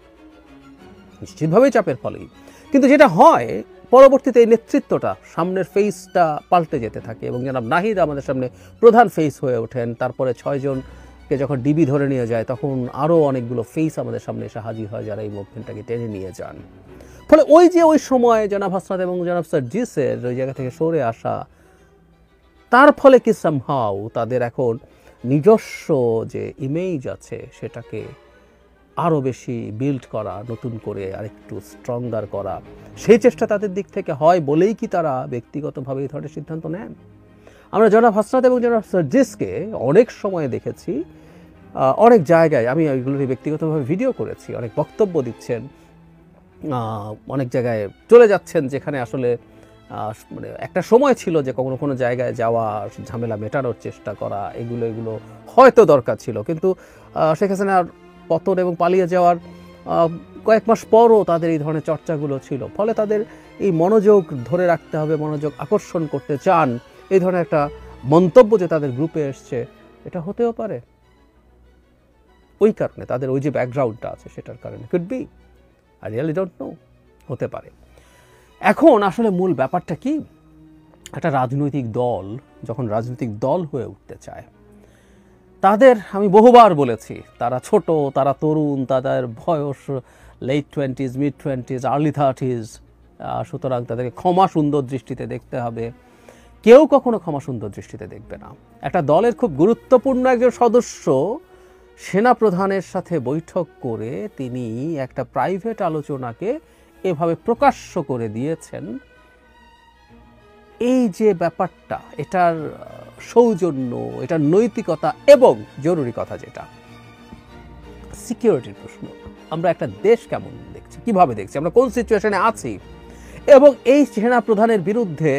C: নিশ্চিতভাবেই চাপের ফলেই। কিন্তু যেটা হয়, পরবর্তীতে এই নেতৃত্বটা, সামনের ফেসটা পাল্টে যেতে থাকে এবং জনাব নাহিদ আমাদের সামনে প্রধান ফেস হয়ে ওঠেন। তারপরে 6 জনকে যখন ডিবি ধরে নিয়ে যায়, তখন আরও অনেকগুলো ফেস আমাদের সামনে এসে হাজির হয় যারা এই মুভমেন্টটাকে টেনে নিয়ে যান। ফলে ওই সময় জনাব হাসনাত এবং জনাব সার্জিসের ওই জায়গা থেকে সরে আসা, তার ফলে কি সামহাউ তাদের এখন নিজস্ব যে ইমেজ আছে সেটাকে আরও বেশি বিল্ড করা, নতুন করে আরেকটু স্ট্রঙ্গার করা, সেই চেষ্টা তাদের দিক থেকে হয় বলেই কি তারা ব্যক্তিগতভাবে এই ধরনের সিদ্ধান্ত নেন? আমরা জনাব হাসনাত এবং জনাব সার্জিসকে অনেক সময় দেখেছি অনেক জায়গায়, আমি ওইগুলোর ব্যক্তিগতভাবে ভিডিও করেছি, অনেক বক্তব্য দিচ্ছেন, অনেক জায়গায় চলে যাচ্ছেন যেখানে আসলে মানে একটা সময় ছিল যে কোনো জায়গায় যাওয়া, ঝামেলা মেটানোর চেষ্টা করা, এগুলো হয়তো দরকার ছিল। কিন্তু শেখ হাসিনার পতন এবং পালিয়ে যাওয়ার কয়েক মাস পরও তাদের এই ধরনের চর্চাগুলো ছিল। ফলে তাদের এই মনোযোগ ধরে রাখতে হবে, মনোযোগ আকর্ষণ করতে চান, এই ধরনের একটা মন্তব্য যে তাদের গ্রুপে এসছে, এটা হতেও পারে ওই কারণে, তাদের ওই যে ব্যাকগ্রাউন্ডটা আছে সেটার কারণে। Could be, I really don't know, হতে পারে। এখন আসলে মূল ব্যাপারটা কি, একটা রাজনৈতিক দল যখন রাজনৈতিক দল হয়ে উঠতে চায়, তাদের আমি বহুবার বলেছি তারা ছোট, তারা তরুণ, তাদের বয়স late 20s, mid 20s, early 30s, সুতরাং তাদেরকে ক্ষমা সুন্দর দৃষ্টিতে দেখতে হবে। কেউ কখনো ক্ষমা সুন্দর দৃষ্টিতে দেখবে না। একটা দলের খুব গুরুত্বপূর্ণ একজন সদস্য সেনাপ্রধানের সাথে বৈঠক করে তিনি একটা প্রাইভেট আলোচনাকে এভাবে প্রকাশ্য করে দিয়েছেন। এই যে ব্যাপারটা, এটার সৌজন্য, এটার নৈতিকতা এবং জরুরি কথা যেটা সিকিউরিটির প্রশ্ন, আমরা একটা দেশ কেমন দেখছি, কিভাবে দেখছি, আমরা কোন সিচুয়েশনে আছি, এবং এই সেনা প্রধানের বিরুদ্ধে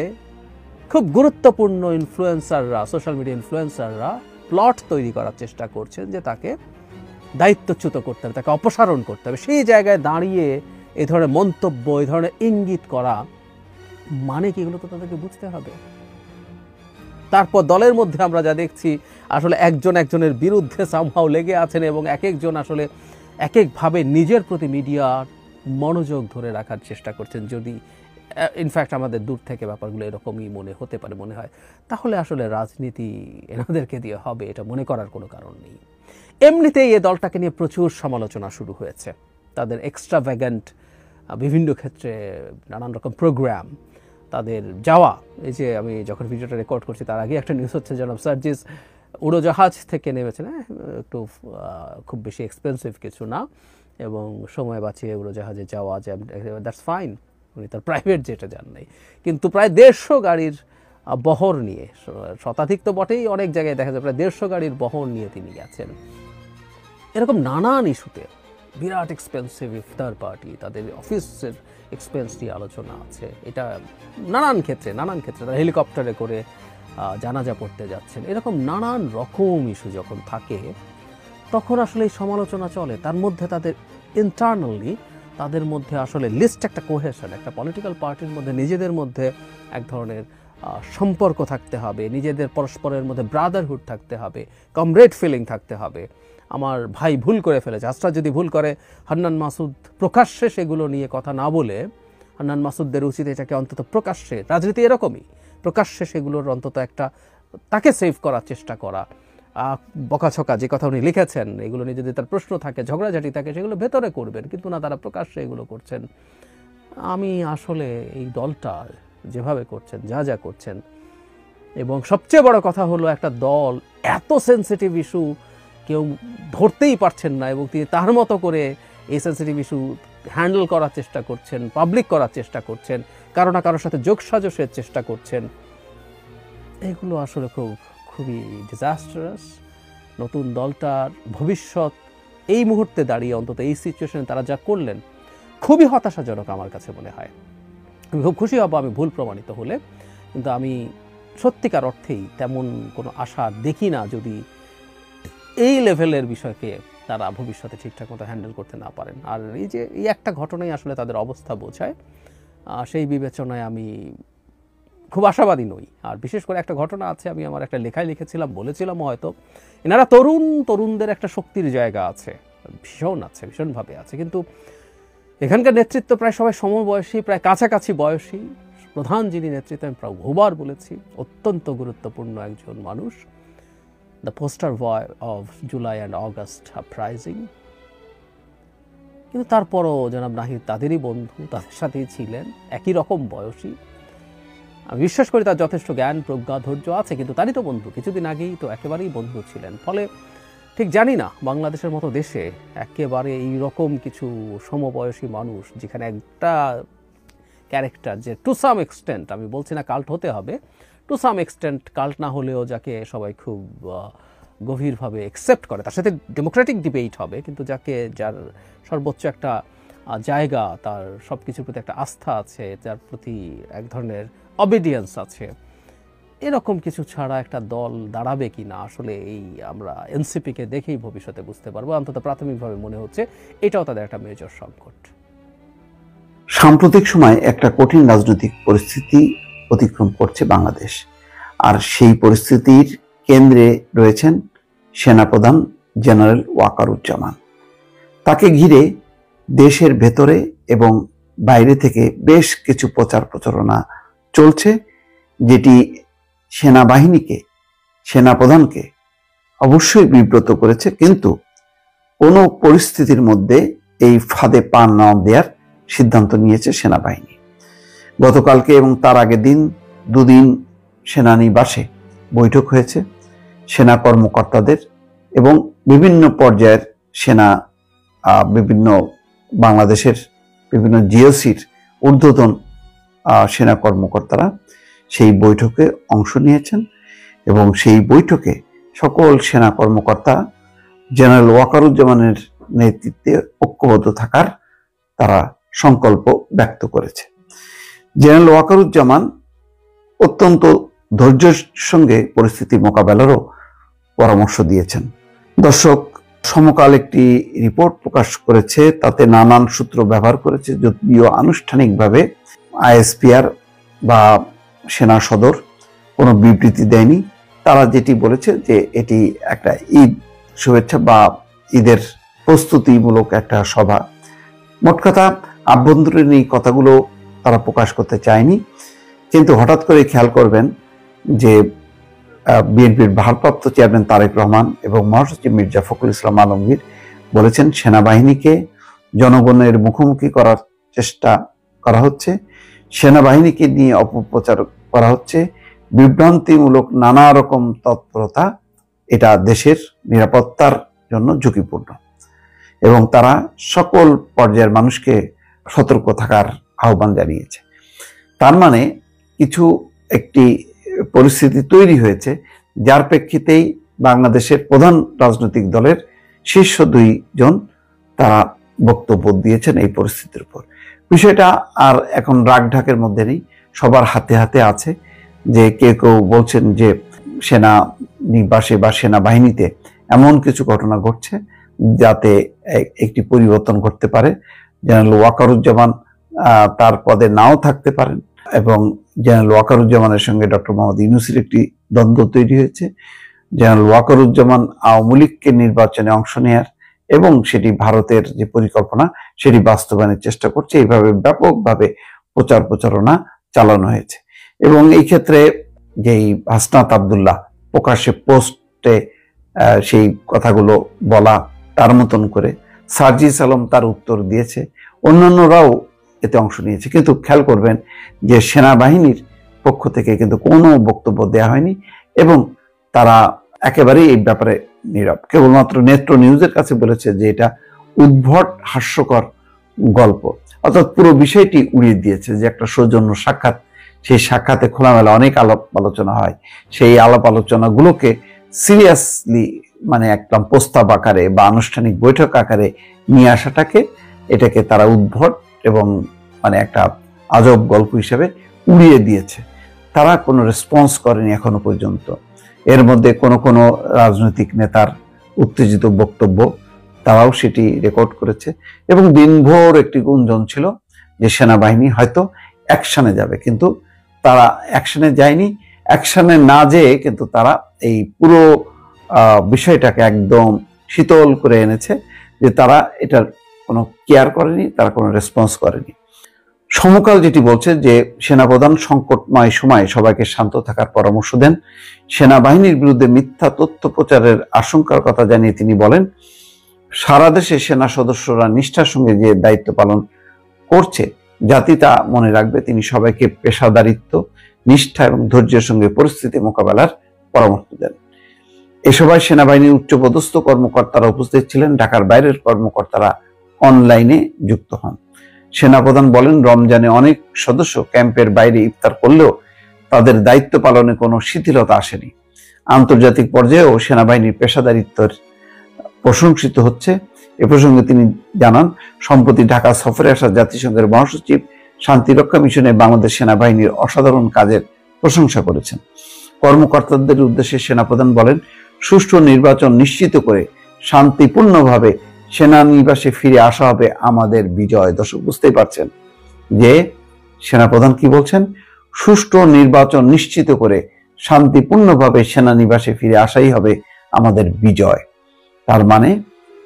C: খুব গুরুত্বপূর্ণ ইনফ্লুয়েন্সাররা, সোশ্যাল মিডিয়া ইনফ্লুয়েন্সাররা প্লট তৈরি করার চেষ্টা করছেন যে তাকে দায়িত্বচ্যুত করতে হবে, তাকে অপসারণ করতে হবে। সেই জায়গায় দাঁড়িয়ে এই ধরনের মন্তব্য, এই ধরনের ইঙ্গিত করা মানে কি, এগুলো তো তাদেরকে বুঝতে হবে। তারপর দলের মধ্যে আমরা যা দেখছি আসলে একজন একজনের বিরুদ্ধে সামহাও লেগে আছেন এবং এক একজন আসলে এক একভাবে নিজের প্রতি মিডিয়ার মনোযোগ ধরে রাখার চেষ্টা করছেন। যদি ইনফ্যাক্ট আমাদের দূর থেকে ব্যাপারগুলো এরকমই মনে হতে পারে, মনে হয়, তাহলে আসলে রাজনীতি এনাদেরকে দিয়ে হবে এটা মনে করার কোনো কারণ নেই। এমনিতেই এই দলটাকে নিয়ে প্রচুর সমালোচনা শুরু হয়েছে। তাদের এক্সট্রাভ্যাগেন্ট বিভিন্ন ক্ষেত্রে নানান রকম প্রোগ্রাম, তাদের যাওয়া, এই যে আমি যখন ভিডিওটা রেকর্ড করছি তার আগে একটা নিউজ হচ্ছে জনাব সার্জিস উড়োজাহাজ থেকে নেমেছেন, একটু খুব বেশি এক্সপেন্সিভ কিছু না, এবং সময় বাঁচিয়ে উড়োজাহাজে যাওয়া, যে দ্যাটস ফাইন, উনি তার প্রাইভেট জেটে যান নাই, কিন্তু প্রায় 150 গাড়ির বহর নিয়ে, শতাধিক তো বটেই, অনেক জায়গায় দেখা যায় প্রায় 150 গাড়ির বহর নিয়ে তিনি গেছেন। এরকম নানান ইস্যুতে বিরাট এক্সপেন্সিভ ইফতার পার্টি, তাদের অফিসের এক্সপেন্স নিয়ে আলোচনা আছে। এটা নানান ক্ষেত্রে তারা হেলিকপ্টারে করে জানাজা পড়তে যাচ্ছেন। এরকম নানান রকম ইস্যু যখন থাকে তখন আসলে এই সমালোচনা চলে। তার মধ্যে তাদের ইন্টারনালি তাদের মধ্যে আসলে লিস্ট একটা কোহেশন, একটা পলিটিক্যাল পার্টির মধ্যে নিজেদের মধ্যে এক ধরনের সম্পর্ক থাকতে হবে, নিজেদের পরস্পরের মধ্যে ব্রাদারহুড থাকতে হবে, কমরেড ফিলিং থাকতে হবে। আমার ভাই ভুল করে ফেলেছে, আশরাফ যদি ভুল করে, হান্নান মাসুদ প্রকাশ্যে সেগুলো নিয়ে কথা না বলে, হান্নান মাসুদদের উচিত এটাকে অন্তত প্রকাশ্যে, রাজনীতি এরকমই, প্রকাশ্যে সেগুলোর অন্তত একটা তাকে সেভ করার চেষ্টা করা। বকাছকা যে কথা উনি লিখেছেন, এগুলো নিয়ে যদি তার প্রশ্ন থাকে, ঝগড়াঝাটি থাকে, সেগুলো ভেতরে করবেন, কিন্তু না, তারা প্রকাশ্যে এগুলো করছেন। আমি আসলে এই দলটা যেভাবে করছেন, যা করছেন, এবং সবচেয়ে বড় কথা হলো একটা দল এত সেন্সিটিভ ইস্যু কেউ ধরতেই পারছেন না, এবং তিনি তার মতো করে এই সেন্সিটিভ ইস্যু হ্যান্ডেল করার চেষ্টা করছেন, পাবলিক করার চেষ্টা করছেন, কারো না কারোর সাথে যোগসাজশের চেষ্টা করছেন। এগুলো আসলে খুবই ডিজাস্টারাস। নতুন দলটার ভবিষ্যৎ এই মুহূর্তে দাঁড়িয়ে, অন্তত এই সিচুয়েশনে তারা যা করলেন, খুবই হতাশাজনক আমার কাছে মনে হয়। আমি খুব খুশি হব আমি ভুল প্রমাণিত হলে, কিন্তু আমি সত্যিকার অর্থেই তেমন কোনো আশা দেখি না যদি এই লেভেলের বিষয়কে তারা ভবিষ্যতে ঠিকঠাক মতো হ্যান্ডেল করতে না পারেন। আর এই একটা ঘটনাই আসলে তাদের অবস্থা বোঝায়। সেই বিবেচনায় আমি খুব আশাবাদী নই। আর বিশেষ করে একটা ঘটনা আছে, আমি আমার একটা লেখায় লিখেছিলাম, বলেছিলাম হয়তো, এনারা তরুণদের একটা শক্তির জায়গা আছে, ভীষণভাবে আছে, কিন্তু এখানকার নেতৃত্ব প্রায় সবাই সমবয়সী, প্রায় কাছাকাছি বয়সী। প্রধান যিনি নেতৃত্ব, আমি প্রায় বহুবার বলেছি, অত্যন্ত গুরুত্বপূর্ণ একজন মানুষ, the poster boy of July and August uprising. কিন্তু তারপরও জনাব নাহিদ তাদেরই বন্ধু, তাদের সাথেই ছিলেন, একই রকম বয়সী। আমি বিশ্বাস করি তার যথেষ্ট জ্ঞান, প্রজ্ঞা, ধৈর্য আছে, কিন্তু তারই তো বন্ধু, কিছুদিন আগেই তো একেবারেই বন্ধু ছিলেন। ফলে ঠিক জানি না বাংলাদেশের মতো দেশে একেবারে এই রকম কিছু সমবয়সী মানুষ, যেখানে একটা ক্যারেক্টার যে টু সাম এক্সটেন্ট, আমি বলছি না কাল্ট হতে হবে, টু সাম এক্সটেন্ট কাল্ট না হলেও যাকে সবাই খুব গভীরভাবে অ্যাকসেপ্ট করে, তার সাথে ডেমোক্রেটিক ডিবেট হবে, কিন্তু যার সর্বোচ্চ একটা জায়গা, তার সব কিছুর প্রতি একটা আস্থা আছে, যার প্রতি এক ধরনের অবিডিয়েন্স আছে, এরকম কিছু ছাড়া একটা দল দাঁড়াবে কি না, আসলে এই আমরা এনসিপিকে দেখেই ভবিষ্যতে বুঝতে পারবো। অন্তত প্রাথমিকভাবে মনে হচ্ছে এটাও তাদের একটা মেজর সংকট।
B: সাম্প্রতিক সময় একটা কঠিন রাজনৈতিক পরিস্থিতি অতিক্রম করছে বাংলাদেশ, আর সেই পরিস্থিতির কেন্দ্রে রয়েছেন সেনাপ্রধান জেনারেল ওয়াকারুজ্জামান। তাকে ঘিরে দেশের ভেতরে এবং বাইরে থেকে বেশ কিছু প্রচার প্রচারণা চলছে, যেটি সেনাবাহিনীকে, সেনাপ্রধানকে অবশ্যই বিব্রত করেছে, কিন্তু কোনো পরিস্থিতির মধ্যে এই ফাঁদে পা না দেওয়ার সিদ্ধান্ত নিয়েছে সেনাবাহিনী। গতকালকে এবং তার আগের দিন দুদিন সেনানিবাসে বৈঠক হয়েছে সেনা কর্মকর্তাদের এবং বিভিন্ন পর্যায়ের সেনা, বিভিন্ন বাংলাদেশের বিভিন্ন জিওসির ঊর্ধ্বতন সেনা কর্মকর্তারা সেই বৈঠকে অংশ নিয়েছেন এবং সেই বৈঠকে সকল সেনা কর্মকর্তা জেনারেল ওয়াকারুজ্জামানের নেতৃত্বে ঐক্যবদ্ধ থাকার তারা সংকল্প ব্যক্ত করেছে। জেনারেল ওয়াকারুজ্জামান অত্যন্ত ধৈর্যের সঙ্গে পরিস্থিতি মোকাবেলারও পরামর্শ দিয়েছেন। দর্শক, সমকাল একটি রিপোর্ট প্রকাশ করেছে, তাতে নানান সূত্র ব্যবহার করেছে, যদিও আনুষ্ঠানিকভাবে আইএসপিআর বা সেনা সদর কোনো বিবৃতি দেয়নি। তারা যেটি বলেছে যে এটি একটা ঈদ শুভেচ্ছা বা ঈদের প্রস্তুতিমূলক একটা সভা। মোট কথা আভ্যন্তরীণ এই কথাগুলো তারা প্রকাশ করতে চায়নি, কিন্তু হঠাৎ করে খেয়াল করবেন যে বিএনপির ভারপ্রাপ্ত চেয়ারম্যান তারেক রহমান এবং মহাসচিব মির্জা ফখরুল ইসলাম আলমগীর বলেছেন সেনাবাহিনীকে জনগণের মুখোমুখি করার চেষ্টা করা হচ্ছে, সেনাবাহিনীকে নিয়ে অপপ্রচার করা হচ্ছে, বিভ্রান্তিমূলক নানা রকম তৎপরতা, এটা দেশের নিরাপত্তার জন্য ঝুঁকিপূর্ণ এবং তারা সকল পর্যায়ের মানুষকে সতর্ক থাকার আহ্বান জানিয়েছে। তার মানে কিছু একটি পরিস্থিতি তৈরি হয়েছে যার প্রেক্ষিতেই বাংলাদেশের প্রধান রাজনৈতিক দলের শীর্ষ দুইজন তারা বক্তব্য দিয়েছেন এই পরিস্থিতির উপর। বিষয়টা আর এখন রাগঢাকের মধ্যে নেই, সবার হাতে হাতে আছে। যে কেউ কেউ বলছেন যে সেনা নিবাসে বা সেনাবাহিনীতে এমন কিছু ঘটনা ঘটছে যাতে একটি পরিবর্তন ঘটতে পারে। জেনারেল ওয়াকারুজ্জামান তার পদে নাও থাকতে পারেন এবং জেনারেল ওয়াকারুজ্জামানের সঙ্গে ডক্টর মোহাম্মদ ইউনূসের একটি দ্বন্দ্ব তৈরি হয়েছে। জেনারেল ওয়াকারুজ্জামান আওয়ামী লীগকে নির্বাচনে অংশ নেয়ার এবং সেটি ভারতের যে পরিকল্পনা সেটি বাস্তবায়নের চেষ্টা করছে। এইভাবে ব্যাপকভাবে প্রচারণা চালানো হয়েছে এবং এই ক্ষেত্রে যেই হাসনাত আব্দুল্লাহ প্রকাশ্যে পোস্টে সেই কথাগুলো বলা, তার মতন করে সার্জিস আলম তার উত্তর দিয়েছে, অন্যান্যরাও এতে অংশ নিয়েছে। কিন্তু খেয়াল করবেন যে সেনাবাহিনীর পক্ষ থেকে কিন্তু কোনো বক্তব্য দেওয়া হয়নি এবং তারা একেবারেই এই ব্যাপারে নীরব। কেবলমাত্র নেত্র নিউজের কাছে বলেছে যে এটা উদ্ভট হাস্যকর গল্প, অর্থাৎ পুরো বিষয়টি উড়িয়ে দিয়েছে যে একটা সৌজন্য সাক্ষাৎ, সেই সাক্ষাতে খোলামেলা অনেক আলাপ আলোচনা হয়, সেই আলাপ আলোচনাগুলোকে সিরিয়াসলি মানে একদম প্রস্তাব আকারে বা আনুষ্ঠানিক বৈঠক আকারে নিয়ে আসাটাকে, এটাকে তারা উদ্ভট এবং মানে একটা আজব গল্প হিসেবে উড়িয়ে দিয়েছে। তারা কোনো রেসপন্স করেনি এখনো পর্যন্ত। এর মধ্যে কোনো রাজনৈতিক নেতার উত্তেজিত বক্তব্য তারাও সেটি রেকর্ড করেছে এবং দিনভর একটি গুঞ্জন ছিল যে সেনাবাহিনী হয়তো অ্যাকশনে যাবে, কিন্তু তারা অ্যাকশনে যায়নি। অ্যাকশনে না যেয়ে কিন্তু তারা এই পুরো বিষয়টাকে একদম শীতল করে এনেছে যে তারা এটার কোনো কেয়ার করেনি, তারা কোনো রেসপন্স করেনি। সমকাল যেটি বলছে যে সেনাপ্রধান সংকটময় সময়ে সবাইকে শান্ত থাকার পরামর্শ দেন। সেনাবাহিনীর বিরুদ্ধে মিথ্যা তথ্য প্রচারের আশঙ্কার কথা জানিয়ে তিনি বলেন, সারা দেশে সেনা সদস্যরা নিষ্ঠার সঙ্গে যে দায়িত্ব পালন করছে জাতি তা মনে রাখবে। তিনি সবাইকে পেশাদারিত্ব, নিষ্ঠা এবং ধৈর্যের সঙ্গে পরিস্থিতি মোকাবেলার পরামর্শ দেন। এ সভায় সেনাবাহিনীর উচ্চপদস্থ কর্মকর্তারা উপস্থিত ছিলেন, ঢাকার বাইরের কর্মকর্তারা অনলাইনে যুক্ত হন। সেনাপ্রধান বলেন, রমজানে অনেক সদস্য ক্যাম্পের বাইরে ইফতার করলেও তাদের দায়িত্ব পালনে কোনো শিথিলতা আসেনি। আন্তর্জাতিক পর্যায়েও সেনাবাহিনীর পেশাদারিত্বের প্রশংসিত হচ্ছে। এ প্রসঙ্গে তিনি জানান, সম্প্রতি ঢাকা সফরে আসা জাতিসংঘের মহাসচিব শান্তিরক্ষা মিশনে বাংলাদেশ সেনাবাহিনীর অসাধারণ কাজের প্রশংসা করেছেন। কর্মকর্তাদের উদ্দেশ্যে সেনাপ্রধান বলেন, সুষ্ঠু নির্বাচন নিশ্চিত করে শান্তিপূর্ণভাবে সেনানিবাসে ফিরে আসা হবে আমাদের বিজয়। দর্শক বুঝতেই পারছেন যে সেনাপ্রধান কি বলছেন, সুষ্ঠু নির্বাচন নিশ্চিত করে শান্তিপূর্ণভাবে সেনানিবাসে ফিরে আসাই হবে আমাদের বিজয়। তার মানে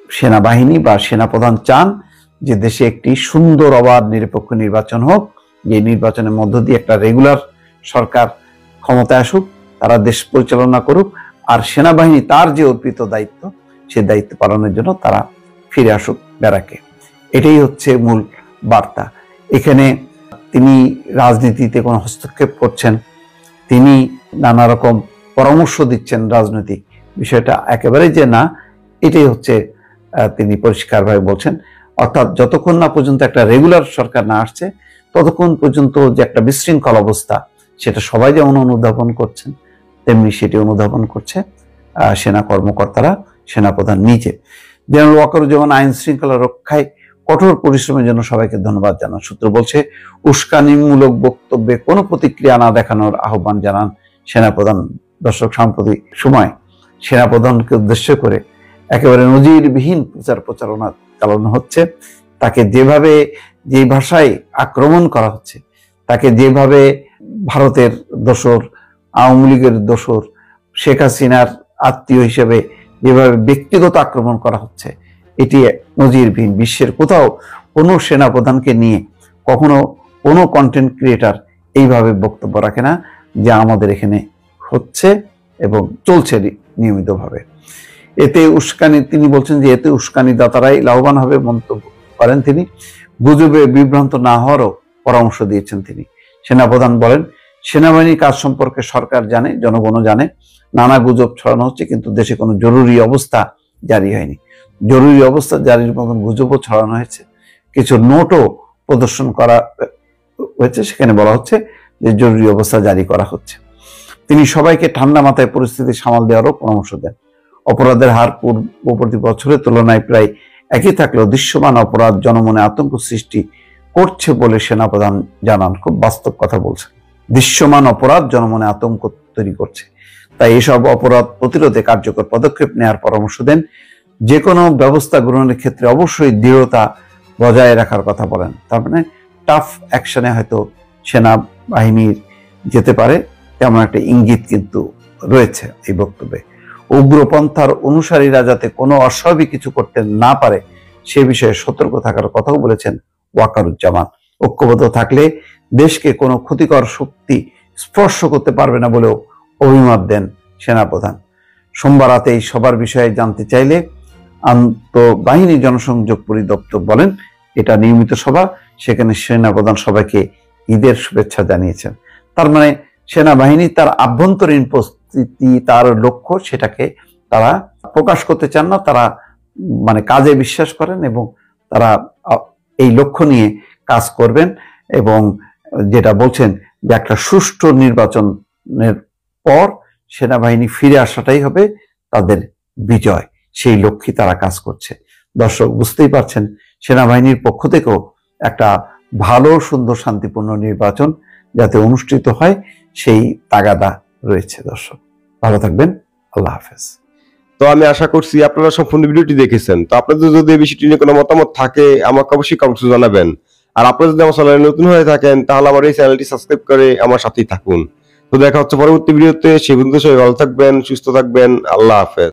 B: সেনাবাহিনী বা সেনাপ্রধান চান যে দেশে একটি সুন্দর অবাধ নিরপেক্ষ নির্বাচন হোক, যে নির্বাচনের মধ্য দিয়ে একটা রেগুলার সরকার ক্ষমতায় আসুক, তারা দেশ পরিচালনা করুক, আর সেনাবাহিনী তার যে অর্পিত দায়িত্ব সেই দায়িত্ব পালনের জন্য তারা ফিরে আসুক ব্যারাকে। এটাই হচ্ছে মূল বার্তা। এখানে তিনি রাজনীতিতে কোনো হস্তক্ষেপ করছেন, তিনি নানা রকম পরামর্শ দিচ্ছেন রাজনৈতিক বিষয়টা একেবারেই যে না, এটাই হচ্ছে তিনি পরিষ্কারভাবে বলছেন। অর্থাৎ যতক্ষণ না পর্যন্ত একটা রেগুলার সরকার না আসছে ততক্ষণ পর্যন্ত যে একটা বিশৃঙ্খল অবস্থা, সেটা সবাই যেমন অনুধাবন করছেন তেমনি সেটি অনুধাবন করছে সেনা কর্মকর্তারা, সেনাপ্রধান নিজে। জেনারেল ওয়াকারুজ্জামান আইন শৃঙ্খলা রক্ষায় কঠোর পরিশ্রমের জন্য সবাইকে ধন্যবাদ জানান। সূত্র বলছে, উস্কানিমূলক বক্তব্যে কোনো প্রতিক্রিয়া না দেখানোর আহ্বান জানান সেনাপ্রধান। দর্শক, সাম্প্রতিক সময় সেনাপ্রধানকে উদ্দেশ্য করে একেবারে নজিরবিহীন প্রচারণা চালানো হচ্ছে। তাকে যেভাবে, যে ভাষায় আক্রমণ করা হচ্ছে, তাকে যেভাবে ভারতের দোসর, আওয়ামী লীগের দোসর, শেখ হাসিনার আত্মীয় হিসেবে যেভাবে ব্যক্তিগত আক্রমণ করা হচ্ছে, এটি নজিরবিহীন। বিশ্বের কোথাও কোনো সেনাপ্রধানকে নিয়ে কখনো কোনো কন্টেন্ট ক্রিয়েটার এইভাবে বক্তব্য রাখে না, যা আমাদের এখানে হচ্ছে এবং চলছে নিয়মিতভাবে। এতে উস্কানি, তিনি বলছেন যে এতে উস্কানিদাতারাই লাভবান হবে মন্তব্য করেন তিনি। গুজবে বিভ্রান্ত না হওয়ারও পরামর্শ দিয়েছেন তিনি। সেনাপ্রধান বলেন, সেনাবাহিনীর কাজ সম্পর্কে সরকার জানে, জনগণও জানে। নানা গুজব ছড়ানো হচ্ছে, কিন্তু দেশে কোনো জরুরি অবস্থা জারি হয়নি। জরুরি অবস্থা জারির মতন গুজবও ছড়ানো হয়েছে, কিছু নোটও প্রদর্শন করা হয়েছে, সেখানে বলা হচ্ছে যে জরুরি অবস্থা জারি করা হচ্ছে। তিনি সবাইকে ঠান্ডা মাথায় পরিস্থিতি সামাল দেওয়ারও পরামর্শ দেন। অপরাধের হার পূর্ববর্তী বছরের তুলনায় প্রায় একই থাকলেও দৃশ্যমান অপরাধ জনমনে আতঙ্ক সৃষ্টি করছে বলে সেনাপ্রধান জানান। খুব বাস্তব কথা বলছেন। দৃশ্যমান অপরাধ জনমনে আতঙ্ক তৈরি করছে, তাই এসব অপরাধ প্রতিরোধে কার্যকর পদক্ষেপ নেওয়ার পরামর্শ দেন। যে কোনো ব্যবস্থা গ্রহণের ক্ষেত্রে অবশ্যই দৃঢ়তা বজায় রাখার কথা বলেন। তার মানে টাফ অ্যাকশনে হয়তো সেনাবাহিনীর যেতে পারে, তেমন একটা ইঙ্গিত কিন্তু রয়েছে এই বক্তব্যে। উগ্রপন্থার অনুসারীরা যাতে কোনো অস্বাভাবিক কিছু করতে না পারে সে বিষয়ে সতর্ক থাকার কথাও বলেছেন ওয়াকারুজ্জামান। ঐক্যবদ্ধ থাকলে দেশকে কোনো ক্ষতিকর শক্তি স্পর্শ করতে পারবে না বলেও অভিমত দেন সেনাপ্রধান। সোমবার রাতে এই সবার বিষয়ে জানতে চাইলে আন্তঃবাহিনী জনসংযোগ পরিদপ্তর বলেন, এটা নিয়মিত সভা, সেখানে সেনাপ্রধান সবাইকে ঈদের শুভেচ্ছা জানিয়েছেন। তার মানে সেনাবাহিনী তার আভ্যন্তরীণ পরিস্থিতি, তার লক্ষ্য, সেটাকে তারা প্রকাশ করতে চান না। তারা মানে কাজে বিশ্বাস করেন এবং তারা এই লক্ষ্য নিয়ে কাজ করবেন। এবং যেটা বলছেন যে একটা সুষ্ঠু নির্বাচনের পর সেনাবাহিনী ফিরে আসাটাই হবে তাদের বিজয়, সেই লক্ষ্যে তারা কাজ করছে। দর্শক, বুঝতেই পারছেন সেনাবাহিনীর পক্ষ থেকেও একটা ভালো, সুন্দর, শান্তিপূর্ণ নির্বাচন যাতে অনুষ্ঠিত হয় সেই তাগাদা রয়েছে। দর্শক, ভালো থাকবেন। আল্লাহ হাফেজ।
E: তো আমি আশা করছি আপনারা সম্পূর্ণ ভিডিওটি দেখেছেন। তো আপনাদের যদি এই বিষয়টি নিয়ে কোনো মতামত থাকে আমাকে অবশ্যই কমেন্টে জানাবেন। আর আপনারা যদি আমার চ্যানেলে নতুন হয়ে থাকেন তাহলে আমার এই চ্যানেলটি সাবস্ক্রাইব করে আমার সাথেই থাকুন। তো দেখা হচ্ছে পরবর্তী ভিডিওতে। সে পর্যন্ত সবাই ভালো থাকবেন, সুস্থ থাকবেন। আল্লাহ হাফেজ।